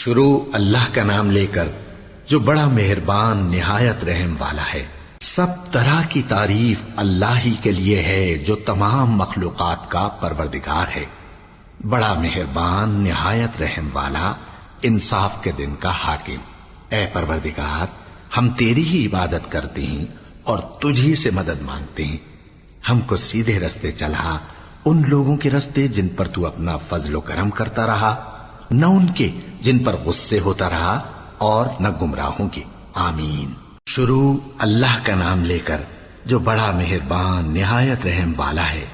شروع اللہ کا نام لے کر جو بڑا مہربان نہایت رحم والا ہے۔ سب طرح کی تعریف اللہ ہی کے لیے ہے جو تمام مخلوقات کا پروردگار ہے، بڑا مہربان نہایت رحم والا، انصاف کے دن کا حاکم۔ اے پروردگار، ہم تیری ہی عبادت کرتے ہیں اور تجھی سے مدد مانگتے ہیں۔ ہم کو سیدھے رستے چلا، ان لوگوں کے رستے جن پر تو اپنا فضل و کرم کرتا رہا، نہ ان کے جن پر غصے ہوتا رہا، اور نہ گمراہوں کے۔ آمین۔ شروع اللہ کا نام لے کر جو بڑا مہربان نہایت رحم والا ہے۔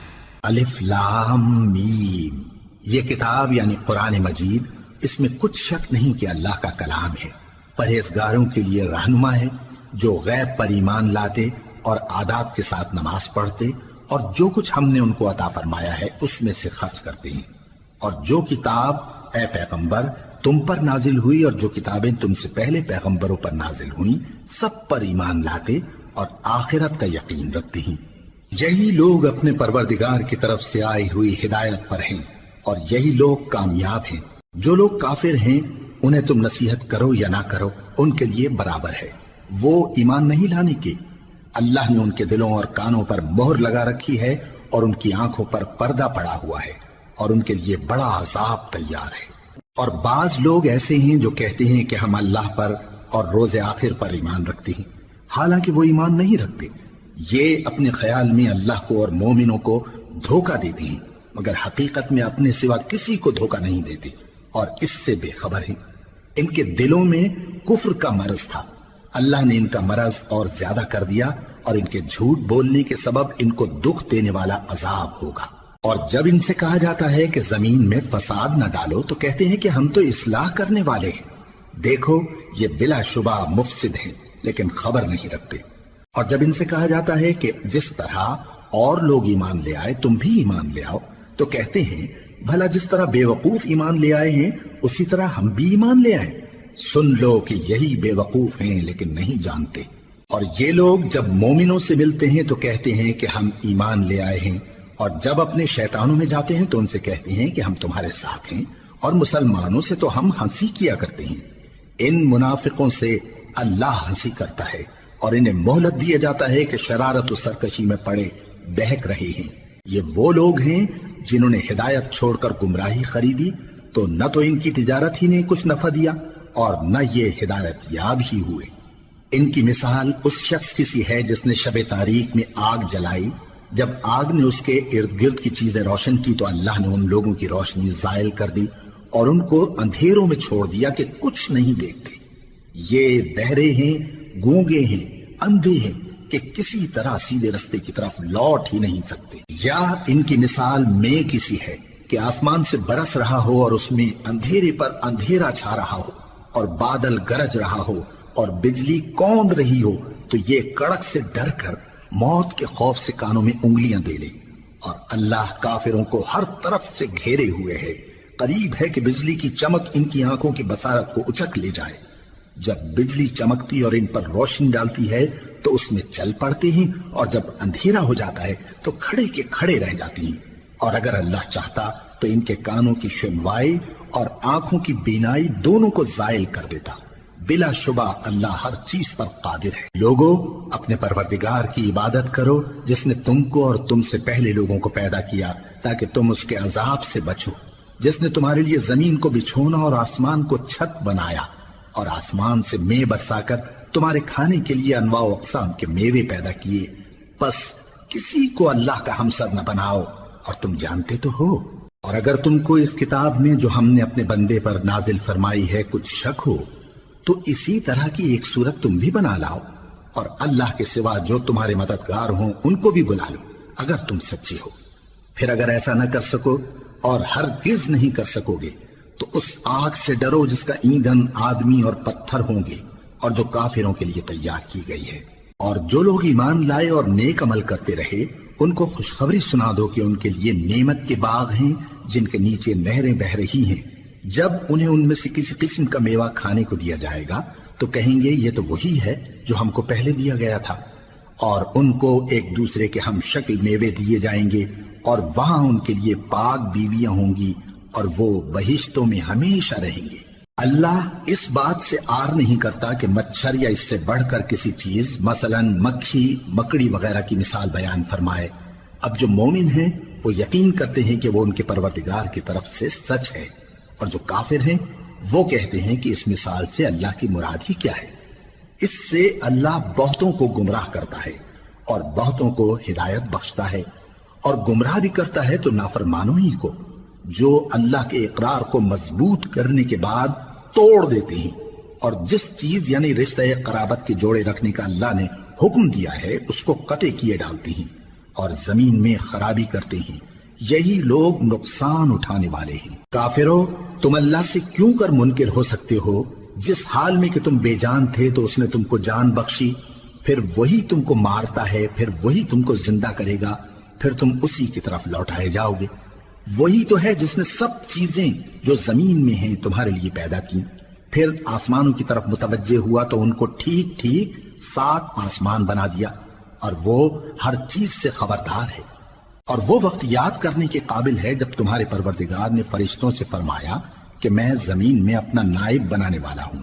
الف لام میم۔ یہ کتاب یعنی قرآن مجید، اس میں کچھ شک نہیں کہ اللہ کا کلام ہے، پرہیزگاروں کے لیے رہنما ہے، جو غیب پر ایمان لاتے اور آداب کے ساتھ نماز پڑھتے اور جو کچھ ہم نے ان کو عطا فرمایا ہے اس میں سے خرچ کرتے ہیں، اور جو کتاب اے پیغمبر تم پر نازل ہوئی اور جو کتابیں تم سے پہلے پیغمبروں پر نازل ہوئیں سب پر ایمان لاتے اور آخرت کا یقین رکھتے ہیں۔ یہی لوگ اپنے پروردگار کی طرف سے آئی ہوئی ہدایت پر ہیں اور یہی لوگ کامیاب ہیں۔ جو لوگ کافر ہیں انہیں تم نصیحت کرو یا نہ کرو ان کے لیے برابر ہے، وہ ایمان نہیں لانے کے۔ اللہ نے ان کے دلوں اور کانوں پر مہر لگا رکھی ہے اور ان کی آنکھوں پر پردہ پڑا ہوا ہے اور ان کے لیے بڑا عذاب تیار ہے۔ اور بعض لوگ ایسے ہیں جو کہتے ہیں کہ ہم اللہ پر اور روز آخر پر ایمان رکھتے ہیں، حالانکہ وہ ایمان نہیں رکھتے۔ یہ اپنے خیال میں اللہ کو اور مومنوں کو دھوکہ دیتے ہیں، مگر حقیقت میں اپنے سوا کسی کو دھوکہ نہیں دیتے اور اس سے بے خبر ہیں۔ ان کے دلوں میں کفر کا مرض تھا، اللہ نے ان کا مرض اور زیادہ کر دیا اور ان کے جھوٹ بولنے کے سبب ان کو دکھ دینے والا عذاب ہوگا۔ اور جب ان سے کہا جاتا ہے کہ زمین میں فساد نہ ڈالو تو کہتے ہیں کہ ہم تو اصلاح کرنے والے ہیں۔ دیکھو یہ بلا شبہ مفسد ہیں لیکن خبر نہیں رکھتے۔ اور جب ان سے کہا جاتا ہے کہ جس طرح اور لوگ ایمان لے آئے تم بھی ایمان لے آؤ تو کہتے ہیں بھلا جس طرح بے وقوف ایمان لے آئے ہیں اسی طرح ہم بھی ایمان لے آئیں۔ سن لو کہ یہی بے وقوف ہیں لیکن نہیں جانتے۔ اور یہ لوگ جب مومنوں سے ملتے ہیں تو کہتے ہیں کہ ہم ایمان لے آئے ہیں، اور جب اپنے شیطانوں میں جاتے ہیں تو ان سے کہتے ہیں کہ ہم تمہارے ساتھ ہیں، اور مسلمانوں سے تو ہم ہنسی کیا کرتے ہیں۔ ان منافقوں سے اللہ ہنسی کرتا ہے اور انہیں مہلت دیا جاتا ہے کہ شرارت و سرکشی میں پڑے بہک رہے ہیں۔ یہ وہ لوگ ہیں جنہوں نے ہدایت چھوڑ کر گمراہی خریدی، تو نہ تو ان کی تجارت ہی نے کچھ نفع دیا اور نہ یہ ہدایت یاب ہی ہوئے۔ ان کی مثال اس شخص کی سی ہے جس نے شب تاریک میں آگ جلائی، جب آگ نے اس کے ارد گرد کی چیزیں روشن کی تو اللہ نے ان لوگوں کی روشنی زائل کر دی اور ان کو اندھیروں میں چھوڑ دیا کہ کچھ نہیں دیکھتے۔ یہ بہرے ہیں، گونگے ہیں، اندھے ہیں کہ کسی طرح سیدھے رستے کی طرف لوٹ ہی نہیں سکتے۔ یا ان کی مثال میں کسی ہے کہ آسمان سے برس رہا ہو اور اس میں اندھیرے پر اندھیرا چھا رہا ہو اور بادل گرج رہا ہو اور بجلی کوند رہی ہو، تو یہ کڑک سے ڈر کر موت کے خوف سے کانوں میں انگلیاں دے لے۔ اور اللہ کافروں کو ہر طرف سے گھیرے ہوئے ہے، قریب ہے کہ بجلی کی چمک ان کی آنکھوں کی بصارت کو اچک لے جائے۔ جب بجلی چمکتی اور ان پر روشنی ڈالتی ہے تو اس میں چل پڑتے ہیں، اور جب اندھیرا ہو جاتا ہے تو کھڑے کے کھڑے رہ جاتی ہیں۔ اور اگر اللہ چاہتا تو ان کے کانوں کی سنوائی اور آنکھوں کی بینائی دونوں کو زائل کر دیتا۔ بلا شبہ اللہ ہر چیز پر قادر ہے۔ لوگو اپنے پروردگار کی عبادت کرو جس نے تم کو اور تم سے پہلے لوگوں کو پیدا کیا تاکہ تم اس کے عذاب سے بچو، جس نے تمہارے لیے زمین کو بچھونا اور آسمان کو چھت بنایا، اور آسمان سے مے برسا کر تمہارے کھانے کے لیے انواع و اقسام کے میوے پیدا کیے۔ پس کسی کو اللہ کا ہمسر نہ بناؤ، اور تم جانتے تو ہو۔ اور اگر تم کو اس کتاب میں جو ہم نے اپنے بندے پر نازل فرمائی ہے کچھ شک ہو تو اسی طرح کی ایک صورت تم بھی بنا لاؤ، اور اللہ کے سوا جو تمہارے مددگار ہوں ان کو بھی بلا لو اگر تم سچے ہو۔ پھر اگر ایسا نہ کر سکو اور ہرگز نہیں کر سکو گے تو اس آگ سے ڈرو جس کا ایندھن آدمی اور پتھر ہوں گے اور جو کافروں کے لیے تیار کی گئی ہے۔ اور جو لوگ ایمان لائے اور نیک عمل کرتے رہے ان کو خوشخبری سنا دو کہ ان کے لیے نعمت کے باغ ہیں جن کے نیچے نہریں بہہ رہی ہیں۔ جب انہیں ان میں سے کسی قسم کا میوہ کھانے کو دیا جائے گا تو کہیں گے یہ تو وہی ہے جو ہم کو پہلے دیا گیا تھا، اور ان کو ایک دوسرے کے ہم شکل میوے دیے جائیں گے، اور وہاں ان کے لیے پاک بیویاں ہوں گی اور وہ بہشتوں میں ہمیشہ رہیں گے۔ اللہ اس بات سے آر نہیں کرتا کہ مچھر یا اس سے بڑھ کر کسی چیز مثلاً مکھی مکڑی وغیرہ کی مثال بیان فرمائے۔ اب جو مومن ہیں وہ یقین کرتے ہیں کہ وہ ان کے پروردگار کی طرف سے سچ ہے، اور جو کافر ہیں وہ کہتے ہیں کہ اس مثال سے اللہ کی مراد ہی کیا ہے۔ اس سے اللہ بہتوں کو گمراہ کرتا ہے اور بہتوں کو ہدایت بخشتا ہے، اور گمراہ بھی کرتا ہے تو نافرمانوں ہی کو، جو اللہ کے اقرار کو مضبوط کرنے کے بعد توڑ دیتے ہیں، اور جس چیز یعنی رشتہ قرابت کے جوڑے رکھنے کا اللہ نے حکم دیا ہے اس کو قطع کیے ڈالتے ہیں اور زمین میں خرابی کرتے ہیں۔ یہی لوگ نقصان اٹھانے والے ہیں۔ کافرو، تم اللہ سے کیوں کر منکر ہو سکتے ہو؟ جس حال میں کہ تم بے جان تھے تو اس نے تم کو جان بخشی، پھر وہی تم کو مارتا ہے، پھر وہی تم کو زندہ کرے گا، پھر تم اسی کی طرف لوٹائے جاؤ گے۔ وہی تو ہے جس نے سب چیزیں جو زمین میں ہیں تمہارے لیے پیدا کی، پھر آسمانوں کی طرف متوجہ ہوا تو ان کو ٹھیک ٹھیک 7 آسمان بنا دیا، اور وہ ہر چیز سے خبردار ہے۔ اور وہ وقت یاد کرنے کے قابل ہے جب تمہارے پروردگار نے فرشتوں سے فرمایا کہ میں زمین میں اپنا نائب بنانے والا ہوں۔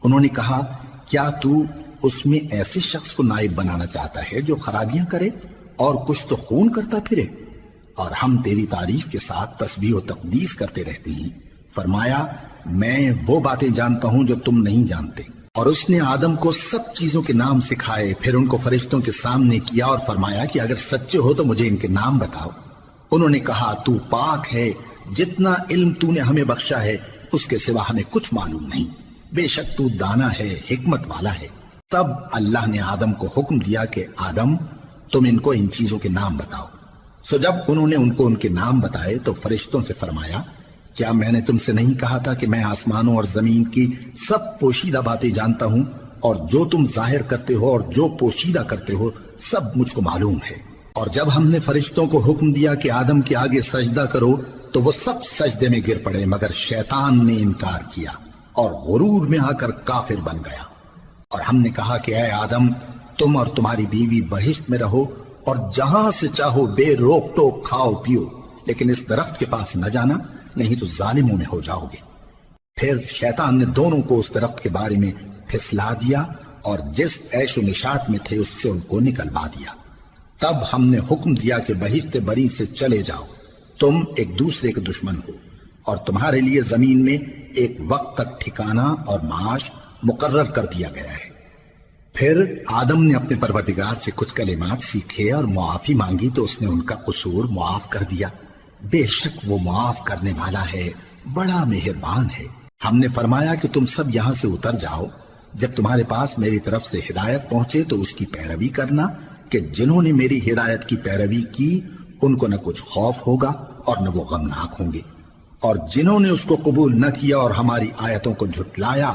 انہوں نے کہا، کیا تو اس میں ایسے شخص کو نائب بنانا چاہتا ہے جو خرابیاں کرے اور کچھ تو خون کرتا پھرے؟ اور ہم تیری تعریف کے ساتھ تسبیح و تقدیس کرتے رہتے ہیں۔ فرمایا، میں وہ باتیں جانتا ہوں جو تم نہیں جانتے۔ اور اس نے آدم کو سب چیزوں کے نام سکھائے، پھر ان کو فرشتوں کے سامنے کیا اور فرمایا کہ اگر سچے ہو تو مجھے ان کے نام بتاؤ۔ انہوں نے کہا، تو پاک ہے، جتنا علم تو نے ہمیں بخشا ہے اس کے سوا ہمیں کچھ معلوم نہیں، بے شک تو دانا ہے، حکمت والا ہے۔ تب اللہ نے آدم کو حکم دیا کہ آدم، تم ان کو ان چیزوں کے نام بتاؤ۔ سو جب انہوں نے ان کو ان کے نام بتائے تو فرشتوں سے فرمایا، کیا میں نے تم سے نہیں کہا تھا کہ میں آسمانوں اور زمین کی سب پوشیدہ باتیں جانتا ہوں، اور جو تم ظاہر کرتے ہو اور جو پوشیدہ کرتے ہو سب مجھ کو معلوم ہے۔ اور جب ہم نے فرشتوں کو حکم دیا کہ آدم کے آگے سجدہ کرو تو وہ سب سجدے میں گر پڑے مگر شیطان نے انکار کیا اور غرور میں آ کر کافر بن گیا۔ اور ہم نے کہا کہ اے آدم، تم اور تمہاری بیوی بہشت میں رہو اور جہاں سے چاہو بے روک ٹوک کھاؤ پیو، لیکن اس درخت کے پاس نہ جانا، نہیں تو ظالموں میں ہو جاؤ گے۔ پھر شیطان نے دونوں کو اس درخت کے بارے میں پھسلا دیا اور جس عیش و نشاط میں تھے اس سے ان کو نکلوا دیا۔ تب ہم نے حکم دیا کہ بہشت بری سے چلے جاؤ، تم ایک دوسرے کے دشمن ہو، اور تمہارے لیے زمین میں ایک وقت تک ٹھکانہ اور معاش مقرر کر دیا گیا ہے۔ پھر آدم نے اپنے پروردگار سے کچھ کلمات سیکھے اور معافی مانگی تو اس نے ان کا قصور معاف کر دیا۔ بے شک وہ معاف کرنے والا ہے، بڑا مہربان ہے۔ ہم نے فرمایا کہ تم سب یہاں سے اتر جاؤ، جب تمہارے پاس میری طرف سے ہدایت پہنچے تو اس کی پیروی کرنا، کہ جنہوں نے میری ہدایت کی پیروی کی ان کو نہ کچھ خوف ہوگا اور نہ وہ غمناک ہوں گے، اور جنہوں نے اس کو قبول نہ کیا اور ہماری آیتوں کو جھٹلایا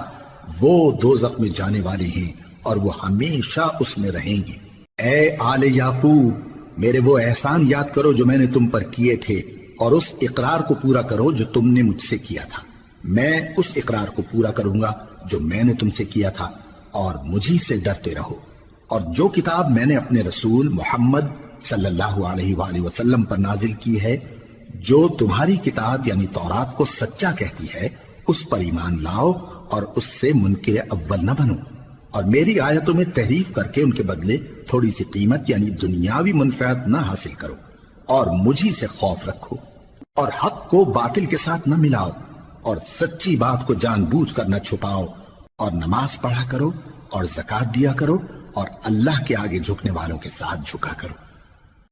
وہ دوزخ میں جانے والے ہیں اور وہ ہمیشہ اس میں رہیں گے۔ اے آل یعقوب، میرے وہ احسان یاد کرو جو میں نے تم پر کیے تھے، اور اس اقرار کو پورا کرو جو تم نے مجھ سے کیا تھا۔ میں اس اقرار کو پورا کروں گا جو میں نے تم سے کیا تھا، اور مجھی سے ڈرتے رہو۔ اور جو کتاب میں نے اپنے رسول محمد صلی اللہ علیہ وآلہ وسلم پر نازل کی ہے، جو تمہاری کتاب یعنی تورات کو سچا کہتی ہے، اس پر ایمان لاؤ اور اس سے منکر اول نہ بنو، اور میری آیتوں میں تحریف کر کے ان کے بدلے تھوڑی سی قیمت یعنی دنیاوی منفعت نہ حاصل کرو، اور مجھی سے خوف رکھو، اور حق کو باطل کے ساتھ نہ ملاؤ، اور سچی بات کو جان بوجھ کر نہ چھپاؤ، اور نماز پڑھا کرو اور زکوٰۃ دیا کرو، اور اللہ کے آگے جھکنے والوں کے ساتھ جھکا کرو۔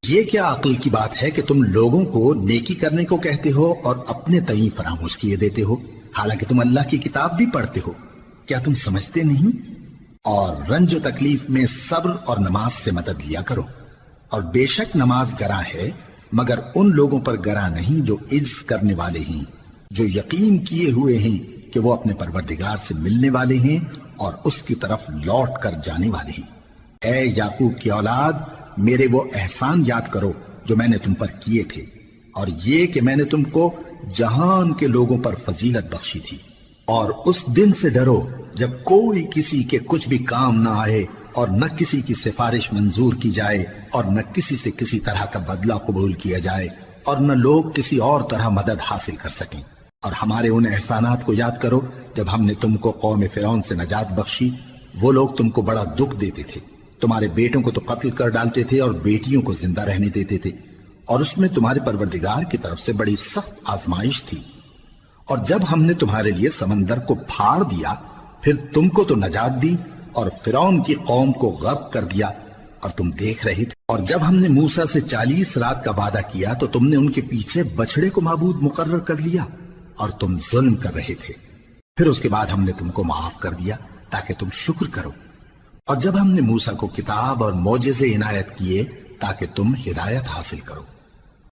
یہ کیا عقل کی بات ہے کہ تم لوگوں کو نیکی کرنے کو کہتے ہو اور اپنے تئیں فراموش کیے دیتے ہو، حالانکہ تم اللہ کی کتاب بھی پڑھتے ہو؟ کیا تم سمجھتے نہیں؟ اور رنج و تکلیف میں صبر اور نماز سے مدد لیا کرو، اور بے شک نماز گراں ہے مگر ان لوگوں پر گراں نہیں جو عجز کرنے والے ہیں، جو یقین کیے ہوئے ہیں کہ وہ اپنے پروردگار سے ملنے والے ہیں اور اس کی طرف لوٹ کر جانے والے ہیں۔ اے یعقوب کی اولاد، میرے وہ احسان یاد کرو جو میں نے تم پر کیے تھے، اور یہ کہ میں نے تم کو جہان کے لوگوں پر فضیلت بخشی تھی۔ اور اس دن سے ڈرو جب کوئی کسی کے کچھ بھی کام نہ آئے، اور نہ کسی کی سفارش منظور کی جائے، اور نہ کسی سے کسی طرح کا بدلہ قبول کیا جائے، اور نہ لوگ کسی اور طرح مدد حاصل کر سکیں۔ اور ہمارے ان احسانات کو یاد کرو جب ہم نے تم کو قوم فرعون سے نجات بخشی، وہ لوگ تم کو بڑا دکھ دیتے تھے، تمہارے بیٹوں کو تو قتل کر ڈالتے تھے اور بیٹیوں کو زندہ رہنے دیتے تھے، اور اس میں تمہارے پروردگار کی طرف سے بڑی سخت آزمائش تھی۔ اور جب ہم نے تمہارے لیے سمندر کو پھاڑ دیا، پھر تم کو تو نجات دی اور فرعون کی قوم کو غرق کر دیا، اور تم دیکھ رہے تھے۔ اور جب ہم نے موسیٰ سے 40 رات کا وعدہ کیا تو تم نے ان کے پیچھے بچڑے کو معبود مقرر کر لیا اور تم ظلم کر رہے تھے۔ پھر اس کے بعد ہم نے تم کو معاف کر دیا تاکہ تم شکر کرو۔ اور جب ہم نے موسیٰ کو کتاب اور معجزے عنایت کیے تاکہ تم ہدایت حاصل کرو۔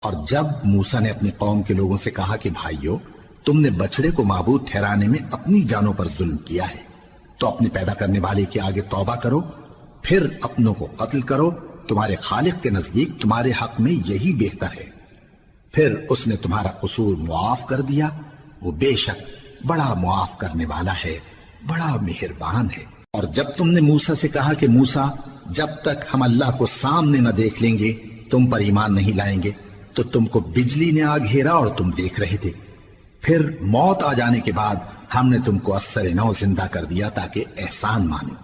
اور جب موسیٰ نے اپنی قوم کے لوگوں سے کہا کہ بھائیو، تم نے بچڑے کو معبود ٹھہرانے میں اپنی جانوں پر ظلم کیا ہے، تو اپنے پیدا کرنے والے کے آگے توبہ کرو، پھر اپنوں کو قتل کرو، تمہارے خالق کے نزدیک تمہارے حق میں یہی بہتر ہے۔ پھر اس نے تمہارا قصور معاف کر دیا، وہ بے شک بڑا معاف کرنے والا ہے، بڑا مہربان ہے۔ اور جب تم نے موسیٰ سے کہا کہ موسیٰ، جب تک ہم اللہ کو سامنے نہ دیکھ لیں گے تم پر ایمان نہیں لائیں گے، تو تم کو بجلی نے آ گھیرا اور تم دیکھ رہے تھے۔ پھر موت آ جانے کے بعد ہم نے تم کو اثر نو زندہ کر دیا تاکہ احسان مانو۔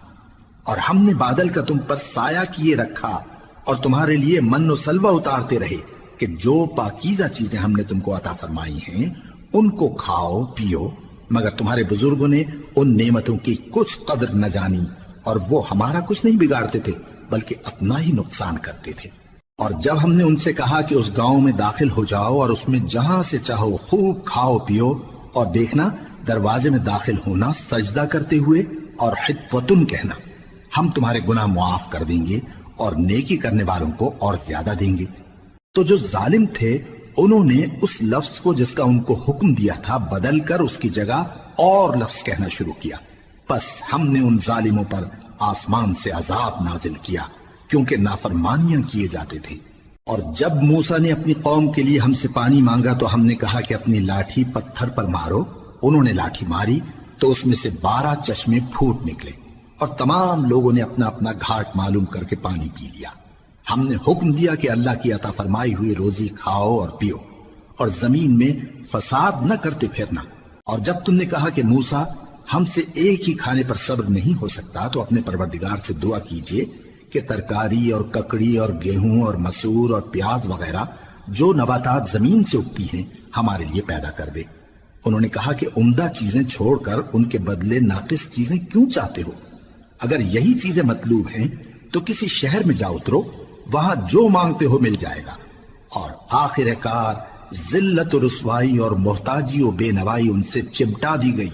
اور ہم نے بادل کا تم پر سایہ کیے رکھا اور تمہارے لیے من و سلوہ اتارتے رہے کہ جو پاکیزہ چیزیں ہم نے تم کو عطا فرمائی ہیں ان کو کھاؤ پیو، مگر تمہارے بزرگوں نے ان نعمتوں کی کچھ قدر نہ جانی، اور وہ ہمارا کچھ نہیں بگاڑتے تھے بلکہ اپنا ہی نقصان کرتے تھے۔ اور جب ہم نے ان سے کہا کہ اس گاؤں میں داخل ہو جاؤ اور اس میں جہاں سے چاہو خوب کھاؤ پیو، اور دیکھنا دروازے میں داخل ہونا سجدہ کرتے ہوئے اور حطوتن کہنا، ہم تمہارے گناہ معاف کر دیں گے اور نیکی کرنے والوں کو اور زیادہ دیں گے۔ تو جو ظالم تھے انہوں نے اس لفظ کو جس کا ان کو حکم دیا تھا بدل کر اس کی جگہ اور لفظ کہنا شروع کیا، پس ہم نے ان ظالموں پر آسمان سے عذاب نازل کیا کیونکہ نافرمانیاں کیے جاتے تھے۔ اور جب موسیٰ نے اپنی قوم کے لیے ہم سے پانی مانگا تو ہم نے کہا کہ اپنی لاٹھی پتھر پر مارو، انہوں نے لاٹھی ماری تو اس میں سے 12 چشمے پھوٹ نکلے، اور تمام لوگوں نے اپنا اپنا گھاٹ معلوم کر کے پانی پی لیا۔ ہم نے حکم دیا کہ اللہ کی عطا فرمائی ہوئی روزی کھاؤ اور پیو، اور زمین میں فساد نہ کرتے پھرنا۔ اور جب تم نے کہا کہ موسیٰ، ہم سے ایک ہی کھانے پر صبر نہیں ہو سکتا، تو اپنے پروردگار سے دعا کیجئے کہ ترکاری اور ککڑی اور گیہوں اور مسور اور پیاز وغیرہ جو نباتات زمین سے اگتی ہیں ہمارے لیے پیدا کر دے۔ انہوں نے کہا کہ عمدہ چیزیں چھوڑ کر ان کے بدلے ناقص چیزیں کیوں چاہتے ہو؟ اگر یہی چیزیں مطلوب ہیں تو کسی شہر میں جا اترو، وہاں جو مانگتے ہو مل جائے گا۔ اور آخر کار ذلت و رسوائی اور محتاجی و بے نوائی ان سے چمٹا دی گئی،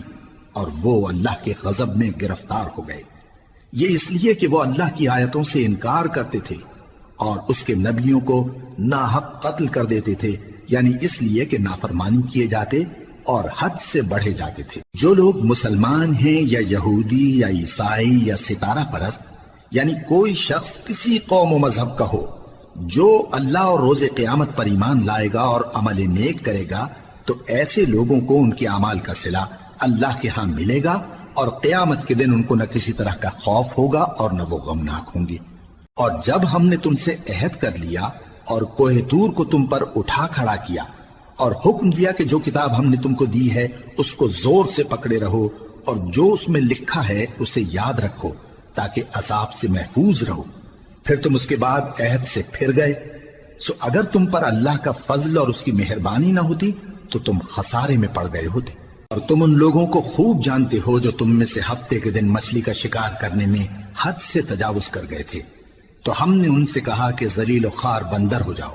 اور وہ اللہ کے غضب میں گرفتار ہو گئے، یہ اس لیے کہ وہ اللہ کی آیتوں سے انکار کرتے تھے اور اس کے نبیوں کو ناحق قتل کر دیتے تھے، یعنی اس لیے کہ نافرمانی کیے جاتے اور حد سے بڑھے جاتے تھے۔ جو لوگ مسلمان ہیں یا یہودی یا عیسائی یا ستارہ پرست، یعنی کوئی شخص کسی قوم و مذہب کا ہو، جو اللہ اور روز قیامت پر ایمان لائے گا اور عمل نیک کرے گا، تو ایسے لوگوں کو ان کے اعمال کا صلہ اللہ کے ہاں ملے گا، اور قیامت کے دن ان کو نہ کسی طرح کا خوف ہوگا اور نہ وہ غمناک ہوں گے۔ اور جب ہم نے تم سے عہد کر لیا اور کوہ طور کو تم پر اٹھا کھڑا کیا اور حکم دیا کہ جو کتاب ہم نے تم کو دی ہے اس کو زور سے پکڑے رہو، اور جو اس میں لکھا ہے اسے یاد رکھو تاکہ عذاب سے محفوظ رہو، پھر تم اس کے بعد عہد سے پھر گئے، سو اگر تم پر اللہ کا فضل اور اس کی مہربانی نہ ہوتی تو تم خسارے میں پڑ گئے ہوتے۔ اور تم ان لوگوں کو خوب جانتے ہو جو تم میں سے ہفتے کے دن مچھلی کا شکار کرنے میں حد سے تجاوز کر گئے تھے، تو ہم نے ان سے کہا کہ ذلیل و خوار بندر ہو جاؤ،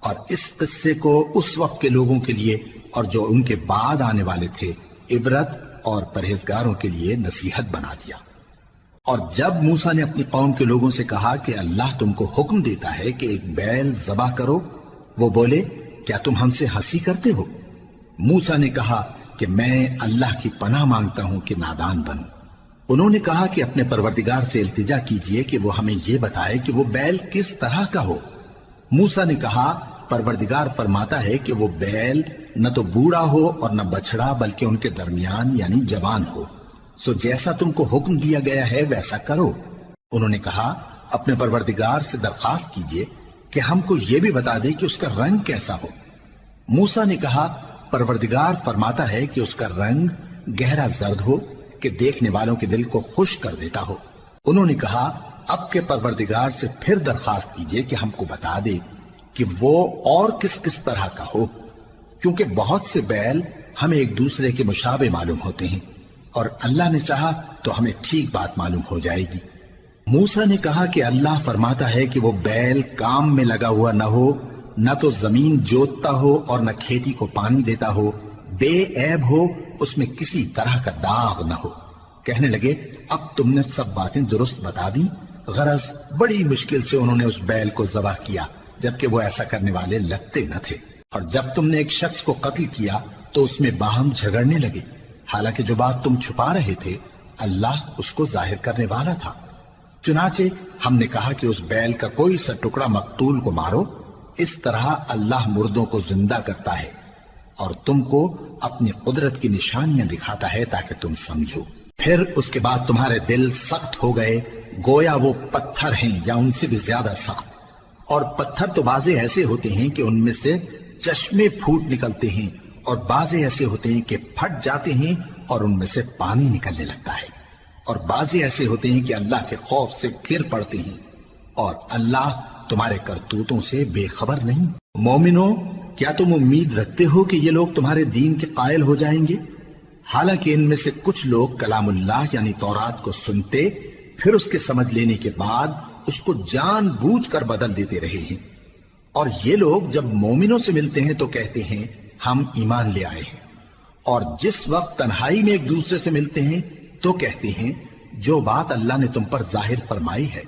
اور اس قصے کو اس وقت کے لوگوں کے لیے اور جو ان کے بعد آنے والے تھے عبرت اور پرہیزگاروں کے لیے نصیحت بنا دیا۔ اور جب موسیٰ نے اپنی قوم کے لوگوں سے کہا کہ اللہ تم کو حکم دیتا ہے کہ ایک بیل ذبح کرو، وہ بولے کیا تم ہم سے ہنسی کرتے ہو؟ موسیٰ نے کہا کہ میں اللہ کی پناہ مانگتا ہوں کہ نادان بنوں۔ انہوں نے کہا کہ اپنے پروردگار سے التجا کیجئے کہ وہ ہمیں یہ بتائے کہ وہ بیل کس طرح کا ہو۔ موسیٰ نے کہا پروردگار فرماتا ہے کہ وہ بیل نہ تو بوڑھا ہو اور نہ بچڑا بلکہ ان کے درمیان یعنی جوان ہو، سو جیسا تم کو حکم دیا گیا ہے ویسا کرو۔ انہوں نے کہا اپنے پروردگار سے درخواست کیجئے کہ ہم کو یہ بھی بتا دے کہ اس کا رنگ کیسا ہو۔ موسیٰ نے کہا پروردگار فرماتا ہے کہ اس کا رنگ گہرا زرد ہو کہ دیکھنے والوں کے دل کو خوش کر دیتا ہو۔ انہوں نے کہا اب کے پروردگار سے پھر درخواست کیجئے کہ ہم کو بتا دے کہ وہ اور کس کس طرح کا ہو، کیونکہ بہت سے بیل ہمیں ایک دوسرے کے مشابہ معلوم ہوتے ہیں، اور اللہ نے چاہا تو ہمیں ٹھیک بات معلوم ہو جائے گی۔ موسیٰ نے کہا کہ اللہ فرماتا ہے کہ وہ بیل کام میں لگا ہوا نہ ہو، نہ تو زمین جوتتا ہو اور نہ کھیتی کو پانی دیتا ہو، بے عیب ہو، اس میں کسی طرح کا داغ نہ ہو۔ کہنے لگے اب تم نے سب باتیں درست بتا دی۔ غرض بڑی مشکل سے انہوں نے اس بیل کو ذبح کیا، جبکہ وہ ایسا کرنے والے لگتے نہ تھے۔ اور جب تم نے ایک شخص کو قتل کیا تو اس میں باہم جھگڑنے لگے، حالانکہ جو بات تم چھپا رہے تھے اللہ اس کو ظاہر کرنے والا تھا۔ چنانچہ ہم نے کہا کہ اس بیل کا کوئی سا ٹکڑا مقتول کو مارو، اس طرح اللہ مردوں کو زندہ کرتا ہے اور تم کو اپنی قدرت کی نشانیاں دکھاتا ہے تاکہ تم سمجھو۔ پھر اس کے بعد تمہارے دل سخت ہو گئے گویا وہ پتھر ہیں یا ان سے بھی زیادہ سخت، اور پتھر تو بعضے ایسے ہوتے ہیں کہ ان میں سے چشمے پھوٹ نکلتے ہیں، اور بعضے ایسے ہوتے ہیں کہ پھٹ جاتے ہیں اور ان میں سے پانی نکلنے لگتا ہے، اور بعضے ایسے ہوتے ہیں کہ اللہ کے خوف سے گر پڑتے ہیں، اور اللہ تمہارے کرتوتوں سے بے خبر نہیں۔ مومنو، کیا تم امید رکھتے ہو کہ یہ لوگ تمہارے دین کے قائل ہو جائیں گے؟ حالانکہ ان میں سے کچھ لوگ کلام اللہ یعنی تورات کو سنتے پھر اس کے سمجھ لینے کے بعد اس کو جان بوجھ کر بدل دیتے رہے ہیں، اور یہ لوگ جب مومنوں سے ملتے ہیں تو کہتے ہیں ہم ایمان لے آئے ہیں، اور جس وقت تنہائی میں ایک دوسرے سے ملتے ہیں تو کہتے ہیں جو بات اللہ نے تم پر ظاہر فرمائی ہے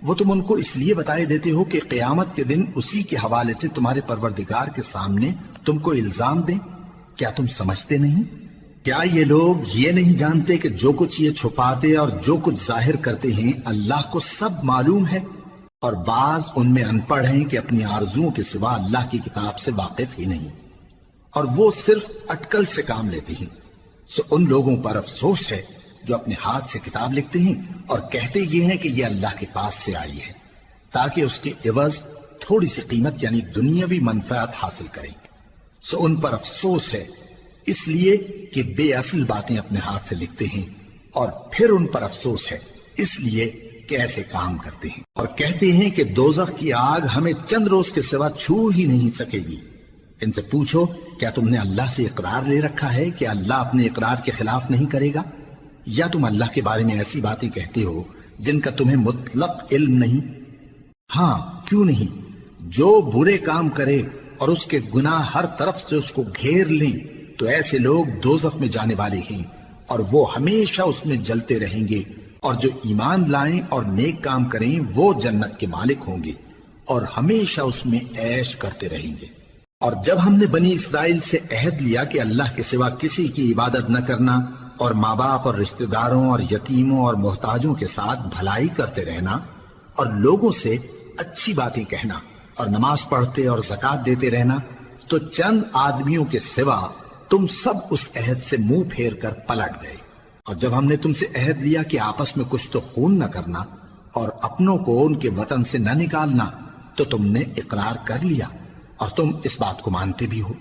وہ تم ان کو اس لیے بتائے دیتے ہو کہ قیامت کے دن اسی کے حوالے سے تمہارے پروردگار کے سامنے تم کو الزام دیں۔ کیا تم سمجھتے نہیں؟ کیا یہ لوگ یہ نہیں جانتے کہ جو کچھ یہ چھپاتے اور جو کچھ ظاہر کرتے ہیں اللہ کو سب معلوم ہے؟ اور بعض ان میں ان پڑھ ہیں کہ اپنی آرزوؤں کے سوا اللہ کی کتاب سے واقف ہی نہیں، اور وہ صرف اٹکل سے کام لیتے ہیں۔ سو ان لوگوں پر افسوس ہے جو اپنے ہاتھ سے کتاب لکھتے ہیں اور کہتے یہ ہیں کہ یہ اللہ کے پاس سے آئی ہے، تاکہ اس کے عوض تھوڑی سی قیمت یعنی دنیاوی منفعت حاصل کریں۔ سو ان پر افسوس ہے اس لیے کہ بے اصل باتیں اپنے ہاتھ سے لکھتے ہیں، اور پھر ان پر افسوس ہے اس لیے کہ ایسے کام کرتے ہیں، اور کہتے ہیں کہ دوزخ کی آگ ہمیں چند روز کے سوا چھو ہی نہیں سکے گی۔ ان سے پوچھو کیا تم نے اللہ سے اقرار لے رکھا ہے کہ اللہ اپنے اقرار کے خلاف نہیں کرے گا، یا تم اللہ کے بارے میں ایسی باتیں کہتے ہو جن کا تمہیں مطلق علم نہیں؟ ہاں کیوں نہیں، جو برے کام کرے اور اس کے گناہ ہر طرف سے اس کو گھیر لیں تو ایسے لوگ دوزخ میں جانے والے ہیں، اور وہ ہمیشہ اس میں جلتے رہیں گے، اور جو ایمان لائیں اور نیک کام کریں وہ جنت کے مالک ہوں گے اور ہمیشہ اس میں عیش کرتے رہیں گے۔ اور جب ہم نے بنی اسرائیل سے عہد لیا کہ اللہ کے سوا کسی کی عبادت نہ کرنا، اور ماں باپ اور رشتہ داروں اور یتیموں اور محتاجوں کے ساتھ بھلائی کرتے رہنا، اور لوگوں سے اچھی باتیں کہنا، اور نماز پڑھتے اور زکوٰۃ دیتے رہنا، تو چند آدمیوں کے سوا تم سب اس عہد سے منہ پھیر کر پلٹ گئے۔ اور جب ہم نے تم سے عہد لیا کہ آپس میں کچھ تو خون نہ کرنا اور اپنوں کو ان کے وطن سے نہ نکالنا، تو تم نے اقرار کر لیا اور تم اس بات کو مانتے بھی ہو۔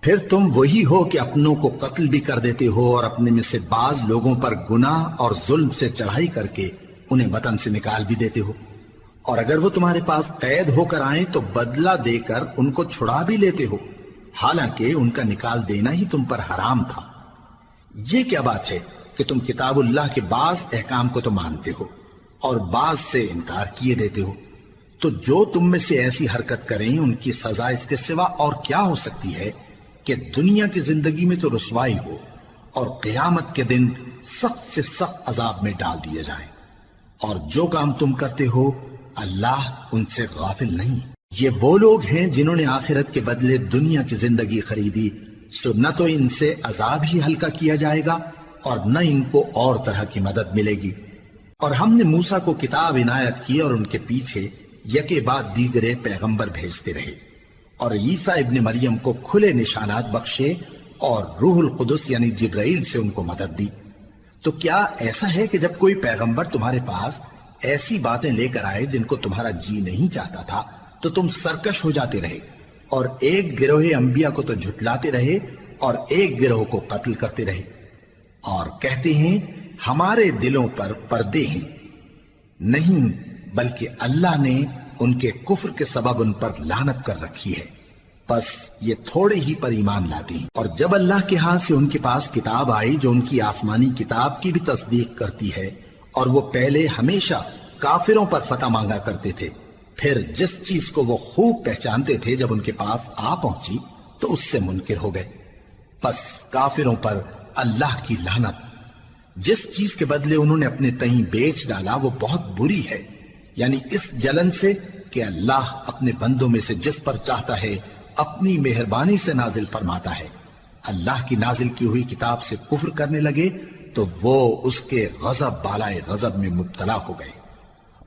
پھر تم وہی ہو کہ اپنوں کو قتل بھی کر دیتے ہو اور اپنے میں سے بعض لوگوں پر گناہ اور ظلم سے چڑھائی کر کے انہیں وطن سے نکال بھی دیتے ہو، اور اگر وہ تمہارے پاس قید ہو کر آئیں تو بدلہ دے کر ان کو چھڑا بھی لیتے ہو، حالانکہ ان کا نکال دینا ہی تم پر حرام تھا۔ یہ کیا بات ہے کہ تم کتاب اللہ کے بعض احکام کو تو مانتے ہو اور بعض سے انکار کیے دیتے ہو؟ تو جو تم میں سے ایسی حرکت کریں ان کی سزا اس کے سوا اور کیا ہو سکتی ہے کہ دنیا کی زندگی میں تو رسوائی ہو اور قیامت کے دن سخت سے سخت عذاب میں ڈال دیے جائیں۔ اور جو کام تم کرتے ہو اللہ ان سے غافل نہیں۔ یہ وہ لوگ ہیں جنہوں نے آخرت کے بدلے دنیا کی زندگی خریدی، سو نہ تو ان سے عذاب ہی ہلکا کیا جائے گا اور نہ ان کو اور طرح کی مدد ملے گی۔ اور ہم نے موسیٰ کو کتاب عنایت کی اور ان کے پیچھے یکے بعد دیگرے پیغمبر بھیجتے رہے، اور عیسیٰ ابن مریم کو کھلے نشانات بخشے اور روح القدس یعنی جبرائیل سے ان کو مدد دی۔ تو کیا ایسا ہے کہ جب کوئی پیغمبر تمہارے پاس ایسی باتیں لے کر آئے جن کو تمہارا جی نہیں چاہتا تھا تو تم سرکش ہو جاتے رہے، اور ایک گروہ انبیاء کو تو جھٹلاتے رہے اور ایک گروہ کو قتل کرتے رہے؟ اور کہتے ہیں ہمارے دلوں پر پردے ہیں، نہیں بلکہ اللہ نے ان کے کفر کے سبب ان پر لعنت کر رکھی ہے، بس یہ تھوڑے ہی پر ایمان لاتے ہیں۔ اور جب اللہ کے ہاں سے ان کے پاس کتاب آئی جو ان کی آسمانی کتاب کی بھی تصدیق کرتی ہے، اور وہ پہلے ہمیشہ کافروں پر فتح مانگا کرتے تھے، پھر جس چیز کو وہ خوب پہچانتے تھے جب ان کے پاس آ پہنچی تو اس سے منکر ہو گئے، بس کافروں پر اللہ کی لعنت۔ جس چیز کے بدلے انہوں نے اپنے تئیں بیچ ڈالا وہ بہت بری ہے، یعنی اس جلن سے کہ اللہ اپنے بندوں میں سے جس پر چاہتا ہے اپنی مہربانی سے نازل فرماتا ہے۔ اللہ کی نازل کی ہوئی کتاب سے کفر کرنے لگے تو وہ اس کے غضب بالائے غضب میں مبتلا ہو گئے،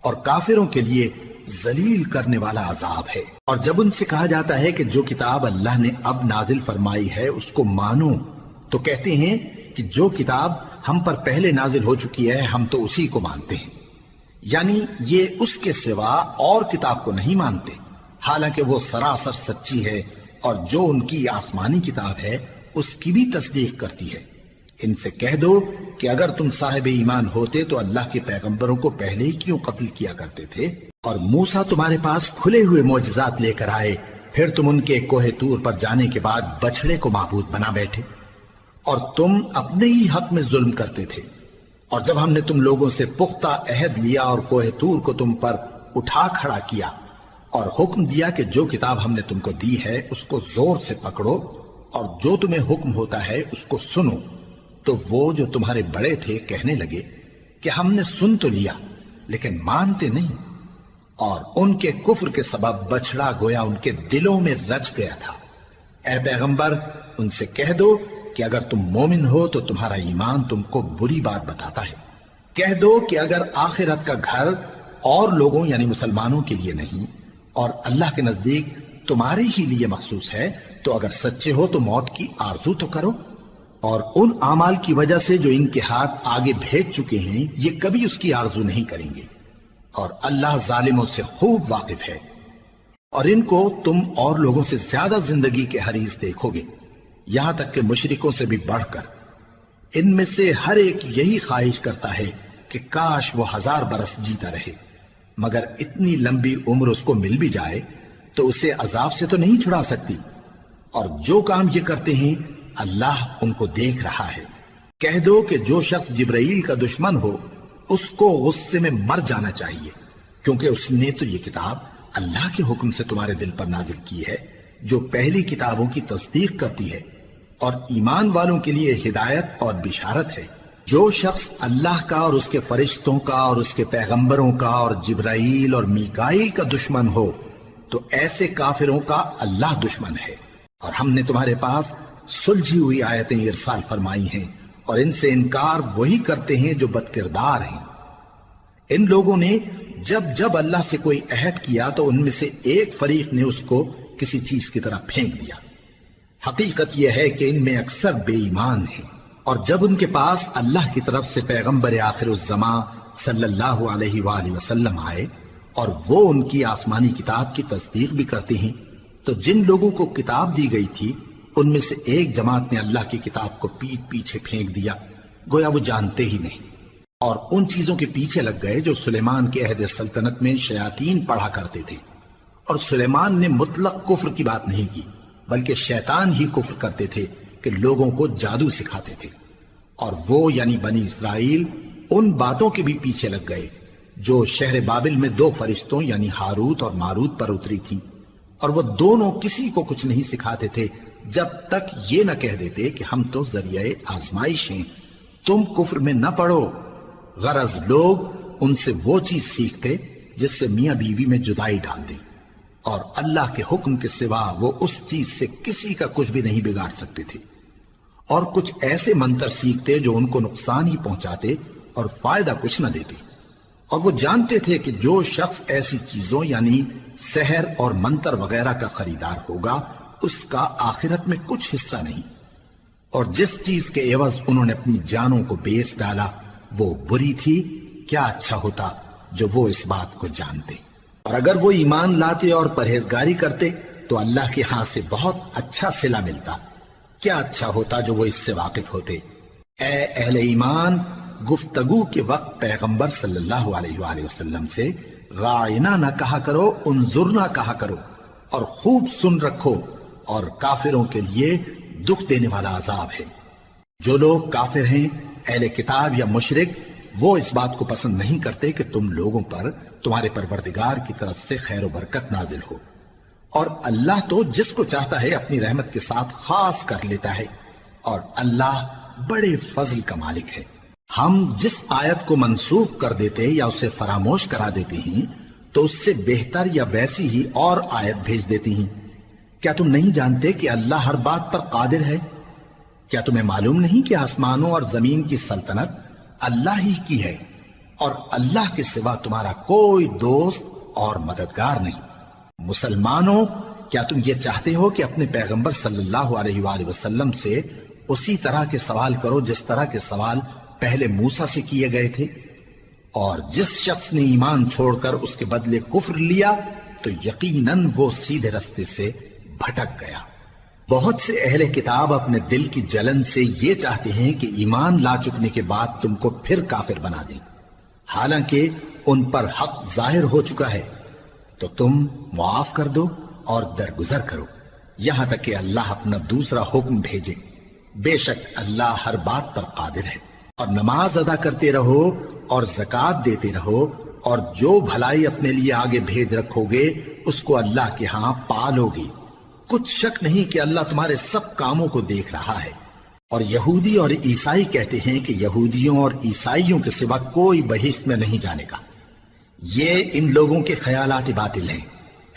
اور کافروں کے لیے ذلیل کرنے والا عذاب ہے۔ اور جب ان سے کہا جاتا ہے کہ جو کتاب اللہ نے اب نازل فرمائی ہے اس کو مانو، تو کہتے ہیں کہ جو کتاب ہم پر پہلے نازل ہو چکی ہے ہم تو اسی کو مانتے ہیں، یعنی یہ اس کے سوا اور کتاب کو نہیں مانتے، حالانکہ وہ سراسر سچی ہے، اور جو ان کی آسمانی کتاب ہے اس کی بھی تصدیق کرتی ہے۔ ان سے کہہ دو کہ اگر تم صاحب ایمان ہوتے تو اللہ کے پیغمبروں کو پہلے ہی کیوں قتل کیا کرتے تھے؟ اور موسیٰ تمہارے پاس کھلے ہوئے معجزات لے کر آئے، پھر تم ان کے کوہ طور پر جانے کے بعد بچڑے کو معبود بنا بیٹھے، اور تم اپنے ہی حق میں ظلم کرتے تھے۔ اور جب ہم نے تم لوگوں سے پختہ عہد لیا اور کوہ طور کو تم پر اٹھا کھڑا کیا اور حکم دیا کہ جو کتاب ہم نے تم کو دی ہے اس کو زور سے پکڑو اور جو تمہیں حکم ہوتا ہے اس کو سنو، تو وہ جو تمہارے بڑے تھے کہنے لگے کہ ہم نے سن تو لیا لیکن مانتے نہیں، اور ان کے کفر کے سبب بچڑا گویا ان کے دلوں میں رچ گیا تھا۔ اے پیغمبر ان سے کہہ دو کہ اگر تم مومن ہو تو تمہارا ایمان تم کو بری بات بتاتا ہے۔ کہہ دو کہ اگر آخرت کا گھر اور لوگوں یعنی مسلمانوں کے لیے نہیں اور اللہ کے نزدیک تمہارے ہی لیے مخصوص ہے تو اگر سچے ہو تو موت کی آرزو تو کرو، اور ان اعمال کی وجہ سے جو ان کے ہاتھ آگے بھیج چکے ہیں یہ کبھی اس کی آرزو نہیں کریں گے، اور اللہ ظالموں سے خوب واقف ہے۔ اور ان کو تم اور لوگوں سے زیادہ زندگی کے حریص دیکھو گے، یہاں تک کہ مشرکوں سے بھی بڑھ کر۔ ان میں سے ہر ایک یہی خواہش کرتا ہے کہ کاش وہ 1000 برس جیتا رہے، مگر اتنی لمبی عمر اس کو مل بھی جائے تو اسے عذاب سے تو نہیں چھڑا سکتی، اور جو کام یہ کرتے ہیں اللہ ان کو دیکھ رہا ہے۔ کہہ دو کہ جو شخص جبرائیل کا دشمن ہو اس کو غصے میں مر جانا چاہیے، کیونکہ اس نے تو یہ کتاب اللہ کے حکم سے تمہارے دل پر نازل کی ہے جو پہلی کتابوں کی تصدیق کرتی ہے، اور ایمان والوں کے لیے ہدایت اور بشارت ہے۔ جو شخص اللہ کا اور اس کے فرشتوں کا اور اس کے پیغمبروں کا اور جبرائیل اور میکائیل کا دشمن ہو تو ایسے کافروں کا اللہ دشمن ہے۔ اور ہم نے تمہارے پاس سلجھی ہوئی آیتیں ارسال فرمائی ہیں، اور ان سے انکار وہی کرتے ہیں جو بد کردار ہیں۔ ان لوگوں نے جب جب اللہ سے کوئی عہد کیا تو ان میں سے ایک فریق نے اس کو کسی چیز کی طرح پھینک دیا۔ حقیقت یہ ہے کہ ان میں اکثر بے ایمان ہیں، اور جب ان کے پاس اللہ کی طرف سے پیغمبر آخر الزماں صلی اللہ علیہ وآلہ وسلم آئے اور وہ ان کی آسمانی کتاب کی تصدیق بھی کرتے ہیں، تو جن لوگوں کو کتاب دی گئی تھی ان میں سے ایک جماعت نے اللہ کی کتاب کو پیٹ پیچھے پھینک دیا، گویا وہ جانتے ہی نہیں، اور ان چیزوں کے پیچھے لگ گئے جو سلیمان کے عہد سلطنت میں شیاطین پڑھا کرتے تھے۔ اور سلیمان نے مطلق کفر کی بات نہیں کی، بلکہ شیطان ہی کفر کرتے تھے کہ لوگوں کو جادو سکھاتے تھے، اور وہ یعنی بنی اسرائیل ان باتوں کے بھی پیچھے لگ گئے جو شہر بابل میں 2 فرشتوں یعنی ہاروت اور ماروت پر اتری تھی، اور وہ دونوں کسی کو کچھ نہیں سکھاتے تھے جب تک یہ نہ کہہ دیتے کہ ہم تو ذریعہ آزمائش ہیں، تم کفر میں نہ پڑو۔ غرض لوگ ان سے وہ چیز سیکھتے جس سے میاں بیوی میں جدائی ڈال دیں، اور اللہ کے حکم کے سوا وہ اس چیز سے کسی کا کچھ بھی نہیں بگاڑ سکتے تھے، اور کچھ ایسے منتر سیکھتے جو ان کو نقصان ہی پہنچاتے اور فائدہ کچھ نہ دیتے، اور وہ جانتے تھے کہ جو شخص ایسی چیزوں یعنی سحر اور منتر وغیرہ کا خریدار ہوگا اس کا آخرت میں کچھ حصہ نہیں، اور جس چیز کے عوض انہوں نے اپنی جانوں کو بیچ ڈالا وہ بری تھی، کیا اچھا ہوتا جو وہ اس بات کو جانتے۔ اور اگر وہ ایمان لاتے اور پرہیزگاری کرتے تو اللہ کے ہاں سے بہت اچھا صلہ ملتا، کیا اچھا ہوتا جو وہ اس سے واقف ہوتے۔ اے اہل ایمان، گفتگو کے وقت پیغمبر صلی اللہ علیہ وآلہ وسلم سے رائنا نہ کہا کرو، انظرنا کہا کرو، اور خوب سن رکھو، اور کافروں کے لیے دکھ دینے والا عذاب ہے۔ جو لوگ کافر ہیں، اہل کتاب یا مشرک، وہ اس بات کو پسند نہیں کرتے کہ تم لوگوں پر تمہارے پروردگار کی طرف سے خیر و برکت نازل ہو، اور اللہ تو جس کو چاہتا ہے اپنی رحمت کے ساتھ خاص کر لیتا ہے، اور اللہ بڑے فضل کا مالک ہے۔ ہم جس آیت کو منسوخ کر دیتے یا اسے فراموش کرا دیتے ہیں تو اس سے بہتر یا ویسی ہی اور آیت بھیج دیتی ہیں۔ کیا تم نہیں جانتے کہ اللہ ہر بات پر قادر ہے؟ کیا تمہیں معلوم نہیں کہ آسمانوں اور زمین کی سلطنت اللہ ہی کی ہے، اور اللہ کے سوا تمہارا کوئی دوست اور مددگار نہیں؟ مسلمانوں، کیا تم یہ چاہتے ہو کہ اپنے پیغمبر صلی اللہ علیہ وآلہ وسلم سے اسی طرح کے سوال کرو جس طرح کے سوال پہلے موسیٰ سے کیے گئے تھے؟ اور جس شخص نے ایمان چھوڑ کر اس کے بدلے کفر لیا تو یقیناً وہ سیدھے رستے سے بھٹک گیا۔ بہت سے اہل کتاب اپنے دل کی جلن سے یہ چاہتے ہیں کہ ایمان لا چکنے کے بعد تم کو پھر کافر بنا دیں، حالانکہ ان پر حق ظاہر ہو چکا ہے۔ تو تم معاف کر دو اور درگزر کرو یہاں تک کہ اللہ اپنا دوسرا حکم بھیجے۔ بے شک اللہ ہر بات پر قادر ہے۔ اور نماز ادا کرتے رہو اور زکوٰۃ دیتے رہو، اور جو بھلائی اپنے لیے آگے بھیج رکھو گے اس کو اللہ کے ہاں پالو گے۔ کچھ شک نہیں کہ اللہ تمہارے سب کاموں کو دیکھ رہا ہے۔ اور یہودی اور عیسائی کہتے ہیں کہ یہودیوں اور عیسائیوں کے سوا کوئی بہشت میں نہیں جانے گا۔ یہ ان لوگوں کے خیالات باطل ہیں۔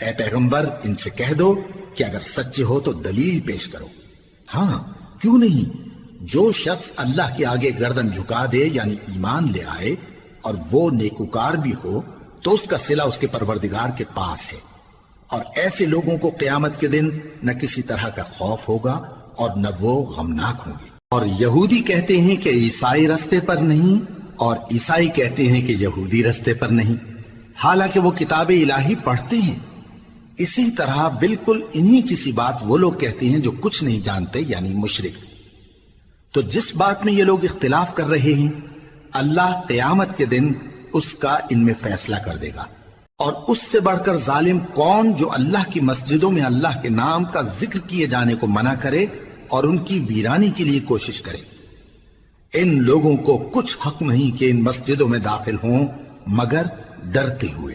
اے پیغمبر، ان سے کہہ دو کہ اگر سچے ہو تو دلیل پیش کرو۔ ہاں، کیوں نہیں؟ جو شخص اللہ کے آگے گردن جھکا دے یعنی ایمان لے آئے اور وہ نیکوکار بھی ہو تو اس کا صلہ اس کے پروردگار کے پاس ہے، اور ایسے لوگوں کو قیامت کے دن نہ کسی طرح کا خوف ہوگا اور نہ وہ غمناک ہوں گے۔ اور یہودی کہتے ہیں کہ عیسائی رستے پر نہیں، اور عیسائی کہتے ہیں کہ یہودی رستے پر نہیں، حالانکہ وہ کتاب الہی پڑھتے ہیں۔ اسی طرح بالکل انہی کسی بات وہ لوگ کہتے ہیں جو کچھ نہیں جانتے یعنی مشرک۔ تو جس بات میں یہ لوگ اختلاف کر رہے ہیں اللہ قیامت کے دن اس کا ان میں فیصلہ کر دے گا۔ اور اس سے بڑھ کر ظالم کون جو اللہ کی مسجدوں میں اللہ کے نام کا ذکر کیے جانے کو منع کرے اور ان کی ویرانی کے لیے کوشش کرے۔ ان لوگوں کو کچھ حق نہیں کہ ان مسجدوں میں داخل ہوں مگر ڈرتے ہوئے۔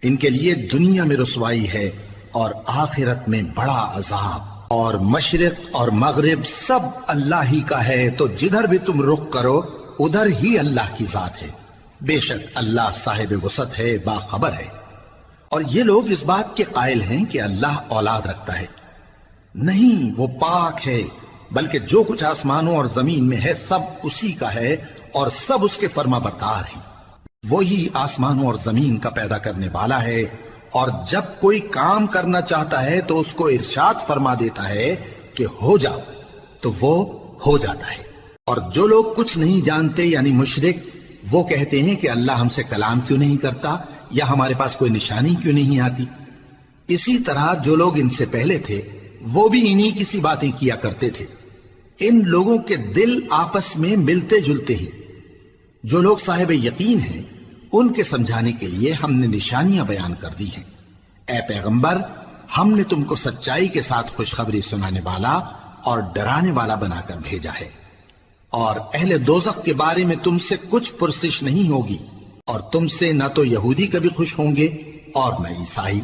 ان کے لیے دنیا میں رسوائی ہے اور آخرت میں بڑا عذاب۔ اور مشرق اور مغرب سب اللہ ہی کا ہے، تو جدھر بھی تم رخ کرو ادھر ہی اللہ کی ذات ہے۔ بے شک اللہ صاحب وسعت ہے، باخبر ہے۔ اور یہ لوگ اس بات کے قائل ہیں کہ اللہ اولاد رکھتا ہے۔ نہیں، وہ پاک ہے، بلکہ جو کچھ آسمانوں اور زمین میں ہے سب اسی کا ہے، اور سب اس کے فرما بردار ہیں۔ وہی آسمانوں اور زمین کا پیدا کرنے والا ہے، اور جب کوئی کام کرنا چاہتا ہے تو اس کو ارشاد فرما دیتا ہے کہ ہو جا، تو وہ ہو جاتا ہے۔ اور جو لوگ کچھ نہیں جانتے یعنی مشرک، وہ کہتے ہیں کہ اللہ ہم سے کلام کیوں نہیں کرتا، یا ہمارے پاس کوئی نشانی کیوں نہیں آتی۔ اسی طرح جو لوگ ان سے پہلے تھے وہ بھی انہی کسی باتیں کیا کرتے تھے۔ ان لوگوں کے دل آپس میں ملتے جلتے ہیں۔ جو لوگ صاحب یقین ہیں ان کے سمجھانے کے لیے ہم نے نشانیاں بیان کر دی ہیں۔ اے پیغمبر، ہم نے تم کو سچائی کے ساتھ خوشخبری سنانے والا اور ڈرانے والا بنا کر بھیجا ہے، اور اہل دوزخ کے بارے میں تم سے کچھ پرسش نہیں ہوگی، اور تم سے نہ تو یہودی کبھی خوش ہوں گے اور نہ عیسائی،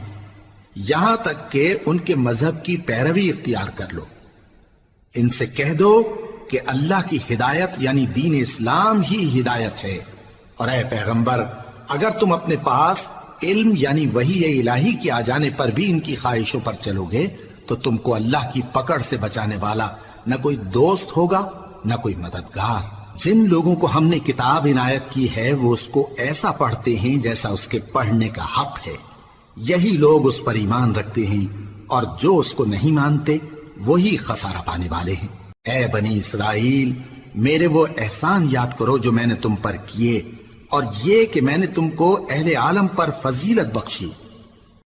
یہاں تک کہ ان کے مذہب کی پیروی اختیار کر لو۔ ان سے کہہ دو کہ اللہ کی ہدایت یعنی دین اسلام ہی ہدایت ہے، اور اے پیغمبر اگر تم اپنے پاس علم یعنی وحی الہی کے آ جانے پر بھی ان کی خواہشوں پر چلو گے تو تم کو اللہ کی پکڑ سے بچانے والا نہ کوئی دوست ہوگا نہ کوئی مددگار۔ جن لوگوں کو ہم نے کتاب عنایت کی ہے وہ اس کو ایسا پڑھتے ہیں جیسا اس کے پڑھنے کا حق ہے، یہی لوگ اس پر ایمان رکھتے ہیں، اور جو اس کو نہیں مانتے وہی خسارہ پانے والے ہیں۔ اے بنی اسرائیل، میرے وہ احسان یاد کرو جو میں نے تم پر کیے، اور یہ کہ میں نے تم کو اہل عالم پر فضیلت بخشی،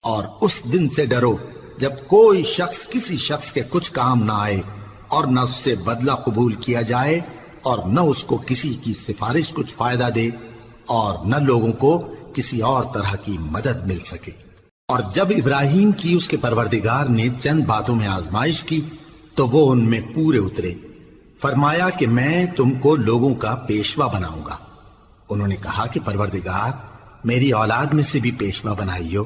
اور اس دن سے ڈرو جب کوئی شخص کسی شخص کے کچھ کام نہ آئے اور نہ اس سے بدلہ قبول کیا جائے، اور نہ اس کو کسی کی سفارش کچھ فائدہ دے اور نہ لوگوں کو کسی اور طرح کی مدد مل سکے۔ اور جب ابراہیم کی اس کے پروردگار نے چند باتوں میں آزمائش کی تو وہ ان میں پورے اترے۔ فرمایا کہ میں تم کو لوگوں کا پیشوا بناؤں گا۔ انہوں نے کہا کہ پروردگار میری اولاد میں سے بھی پیشوا بنائیو۔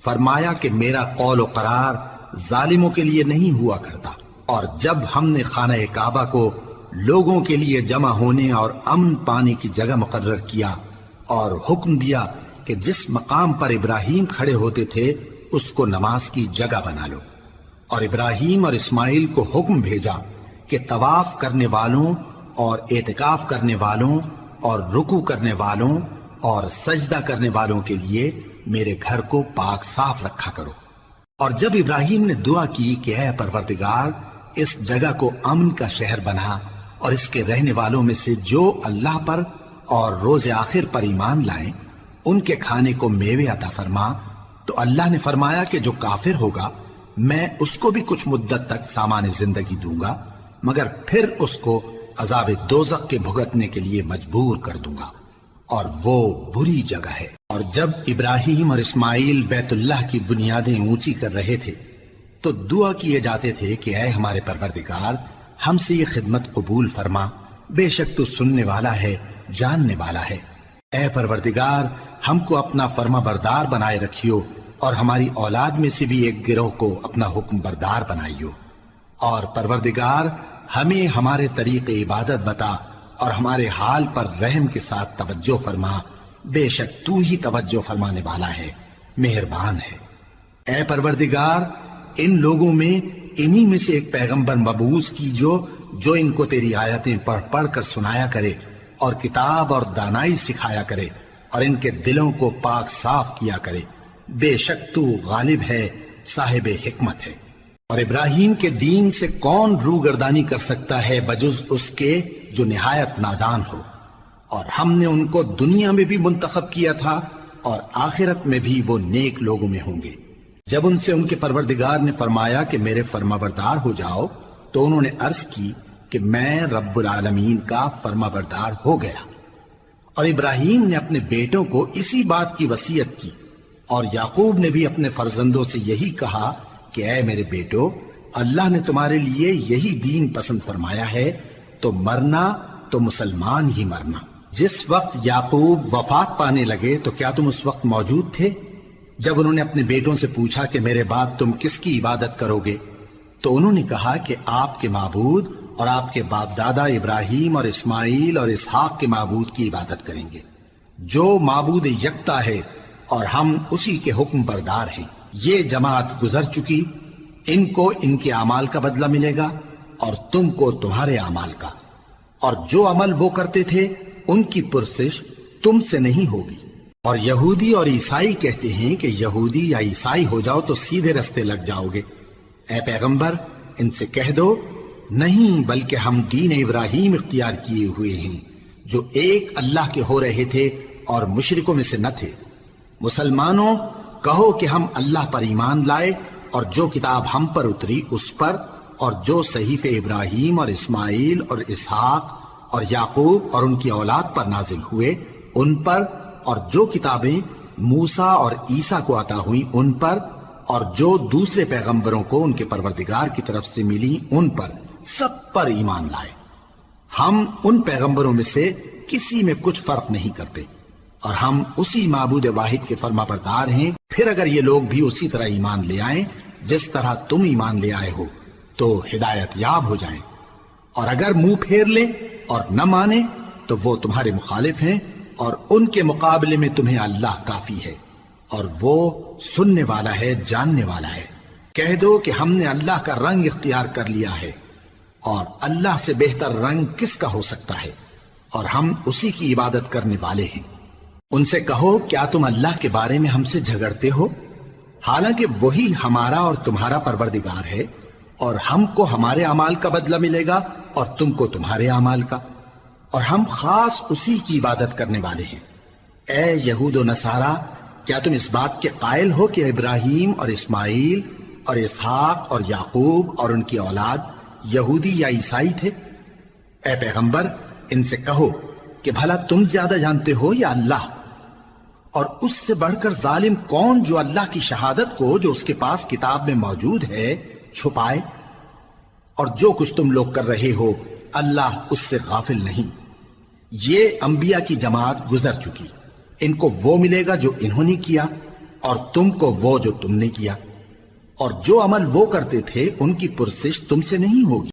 فرمایا کہ میرا قول و قرار ظالموں کے لیے نہیں ہوا کرتا۔ اور جب ہم نے خانہ کعبہ کو لوگوں کے لیے جمع ہونے اور امن پانے کی جگہ مقرر کیا اور حکم دیا کہ جس مقام پر ابراہیم کھڑے ہوتے تھے اس کو نماز کی جگہ بنا لو، اور ابراہیم اور اسماعیل کو حکم بھیجا کہ طواف کرنے والوں اور اعتکاف کرنے والوں اور رکوع کرنے والوں اور سجدہ کرنے والوں کے لیے میرے گھر کو پاک صاف رکھا کرو۔ اور جب ابراہیم نے دعا کی کہ اے پروردگار اس جگہ کو امن کا شہر بنا اور اس کے رہنے والوں میں سے جو اللہ پر اور روز آخر پر ایمان لائیں ان کے کھانے کو میوے عطا فرما، تو اللہ نے فرمایا کہ جو کافر ہوگا میں اس کو بھی کچھ مدت تک سامان زندگی دوں گا، مگر پھر اس کو عذاب دوزخ کے بھگتنے کے لیے مجبور کر دوں گا، اور وہ بری جگہ ہے۔ اور جب ابراہیم اور اسماعیل بیت اللہ کی بنیادیں اونچی کر رہے تھے تو دعا کیے جاتے تھے کہ اے ہمارے پروردگار ہم سے یہ خدمت قبول فرما، بے شک تو سننے والا ہے، جاننے والا ہے۔ اے پروردگار ہم کو اپنا فرما بردار بنائے رکھیو، اور ہماری اولاد میں سے بھی ایک گروہ کو اپنا حکم بردار بنائیو، اور پروردگار ہمیں ہمارے طریق عبادت بتا اور ہمارے حال پر رحم کے ساتھ توجہ فرما، بے شک تو ہی توجہ فرمانے والا ہے، مہربان ہے۔ اے پروردگار ان لوگوں میں انہی میں سے ایک پیغمبر مبعوث کیجو جو ان کو تیری آیتیں پڑھ پڑھ کر سنایا کرے اور کتاب اور دانائی سکھایا کرے اور ان کے دلوں کو پاک صاف کیا کرے، بے شک تو غالب ہے، صاحب حکمت ہے۔ اور ابراہیم کے دین سے کون روگردانی کر سکتا ہے بجز اس کے جو نہایت نادان ہو، اور ہم نے ان کو دنیا میں بھی منتخب کیا تھا اور آخرت میں بھی وہ نیک لوگوں میں ہوں گے۔ جب ان سے ان کے پروردگار نے فرمایا کہ میرے فرما بردار ہو جاؤ تو انہوں نے عرض کی کہ میں رب العالمین کا فرما بردار ہو گیا۔ اور ابراہیم نے اپنے بیٹوں کو اسی بات کی وصیت کی، اور یعقوب نے بھی اپنے فرزندوں سے یہی کہا کہ اے میرے بیٹو اللہ نے تمہارے لیے یہی دین پسند فرمایا ہے، تو مرنا تو مسلمان ہی مرنا۔ جس وقت یعقوب وفات پانے لگے تو کیا تم اس وقت موجود تھے جب انہوں نے اپنے بیٹوں سے پوچھا کہ میرے بعد تم کس کی عبادت کرو گے؟ تو انہوں نے کہا کہ آپ کے معبود اور آپ کے باپ دادا ابراہیم اور اسماعیل اور اسحاق کے معبود کی عبادت کریں گے، جو معبود یکتا ہے اور ہم اسی کے حکم بردار ہیں۔ یہ جماعت گزر چکی، ان کو ان کے اعمال کا بدلہ ملے گا اور تم کو تمہارے اعمال کا، اور جو عمل وہ کرتے تھے ان کی پرسش تم سے نہیں ہوگی۔ اور یہودی اور عیسائی کہتے ہیں کہ یہودی یا عیسائی ہو جاؤ تو سیدھے رستے لگ جاؤ گے۔ اے پیغمبر ان سے کہہ دو نہیں، بلکہ ہم دین ابراہیم اختیار کیے ہوئے ہیں جو ایک اللہ کے ہو رہے تھے اور مشرکوں میں سے نہ تھے۔ مسلمانوں کہو کہ ہم اللہ پر ایمان لائے اور جو کتاب ہم پر اتری اس پر، اور جو صحیفے ابراہیم اور اسماعیل اور اسحاق اور یعقوب اور ان کی اولاد پر نازل ہوئے ان پر، اور جو کتابیں موسیٰ اور عیسیٰ کو عطا ہوئیں ان پر، اور جو دوسرے پیغمبروں کو ان کے پروردگار کی طرف سے ملی ان پر، سب پر ایمان لائے۔ ہم ان پیغمبروں میں سے کسی میں کچھ فرق نہیں کرتے، اور ہم اسی معبود واحد کے فرما بردار ہیں۔ پھر اگر یہ لوگ بھی اسی طرح ایمان لے آئیں جس طرح تم ایمان لے آئے ہو تو ہدایت یاب ہو جائیں، اور اگر منہ پھیر لیں اور نہ مانیں تو وہ تمہارے مخالف ہیں، اور ان کے مقابلے میں تمہیں اللہ کافی ہے، اور وہ سننے والا ہے، جاننے والا ہے۔ کہہ دو کہ ہم نے اللہ کا رنگ اختیار کر لیا ہے، اور اللہ سے بہتر رنگ کس کا ہو سکتا ہے، اور ہم اسی کی عبادت کرنے والے ہیں۔ ان سے کہو کیا تم اللہ کے بارے میں ہم سے جھگڑتے ہو، حالانکہ وہی ہمارا اور تمہارا پروردگار ہے، اور ہم کو ہمارے اعمال کا بدلہ ملے گا اور تم کو تمہارے اعمال کا، اور ہم خاص اسی کی عبادت کرنے والے ہیں۔ اے یہود و نصارا کیا تم اس بات کے قائل ہو کہ ابراہیم اور اسماعیل اور اسحاق اور یعقوب اور ان کی اولاد یہودی یا عیسائی تھے؟ اے پیغمبر ان سے کہو کہ بھلا تم زیادہ جانتے ہو یا اللہ؟ اور اس سے بڑھ کر ظالم کون جو اللہ کی شہادت کو جو اس کے پاس کتاب میں موجود ہے چھپائے؟ اور جو کچھ تم لوگ کر رہے ہو اللہ اس سے غافل نہیں۔ یہ انبیاء کی جماعت گزر چکی، ان کو وہ ملے گا جو انہوں نے کیا اور تم کو وہ جو تم نے کیا، اور جو عمل وہ کرتے تھے ان کی پرسش تم سے نہیں ہوگی۔